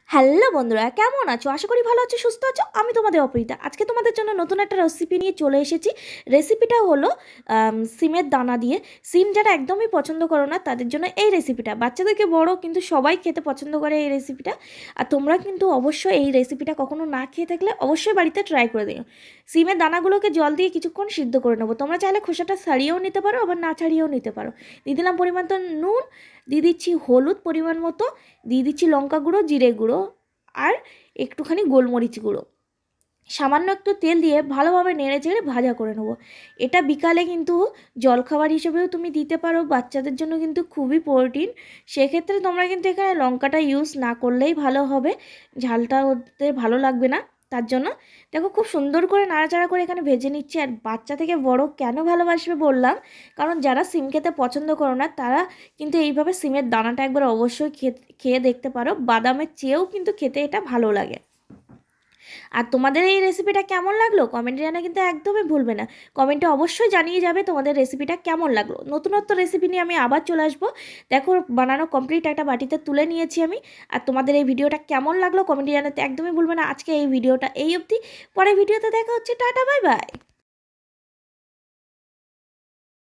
Hello বন্ধুরা, কেমন আছো? আশা করি ভালো আছো, সুস্থ আছো। আমি তোমাদের অপরিতা। আজকে তোমাদের জন্য নতুন একটা রেসিপি নিয়ে চলে এসেছি। রেসিপিটা হলো সিমের দানা দিয়ে। সিম যারা একদমই পছন্দ করো না তাদের জন্য এই রেসিপিটা। বাচ্চাদেরকে বড় কিন্তু সবাই খেতে পছন্দ করে এই রেসিপিটা। আর তোমরা কিন্তু অবশ্যই এই রেসিপিটা কখনো না খেয়ে থাকলে অবশ্যই বাড়িতে ট্রাই করে দিও। সিমের দানাগুলোকে জল দিয়ে কিছুক্ষণ সিদ্ধ করে নেবো। তোমরা চাইলে খোসাটা ছাড়িয়েও নিতে পারো, আবার না ছাড়িয়েও নিতে পারো। দিয়ে দিলাম পরিমাণ তো নুন, দিয়ে দিচ্ছি হলুদ পরিমাণ মতো, দিয়ে দিচ্ছি লঙ্কা গুঁড়ো, জিরে গুঁড়ো আর একটুখানি গোলমরিচ গুঁড়ো। সামান্য একটু তেল দিয়ে ভালোভাবে নেড়ে চেড়ে ভাজা করে নেবো। এটা বিকালে কিন্তু জলখাবার হিসেবেও তুমি দিতে পারো, বাচ্চাদের জন্য কিন্তু খুবই প্রোটিন। সেক্ষেত্রে তোমরা কিন্তু এখানে লঙ্কাটা ইউজ না করলেই ভালো হবে, ঝালটা ওদের ভালো লাগবে না। তার জন্য দেখো খুব সুন্দর করে নাড়াচাড়া করে এখানে ভেজে নিচ্ছি। আর বাচ্চা থেকে বড় কেন ভালোবাসবে বললাম, কারণ যারা সিম খেতে পছন্দ করো না তারা কিন্তু এইভাবে সিমের দানাটা একবার অবশ্যই খেয়ে দেখতে পারো। বাদামের চেয়েও কিন্তু খেতে এটা ভালো লাগে। আর তোমাদের এই রেসিপিটা কেমন লাগলো কমেন্টে জানা কিন্তু একদমই ভুলবে না। কমেন্টে অবশ্যই জানিয়ে যাবে তোমাদের রেসিপিটা কেমন লাগলো। নতুনত্ব রেসিপি নিয়ে আমি আবার চলে আসবো। দেখো বানানো কমপ্লিট, একটা বাটিতে তুলে নিয়েছি আমি। আর তোমাদের এই ভিডিওটা কেমন লাগলো কমেন্টে জানাতে একদমই ভুলবে না। আজকে এই ভিডিওটা এই অবধি, পরে ভিডিওতে দেখা হচ্ছে। Tata, bye bye.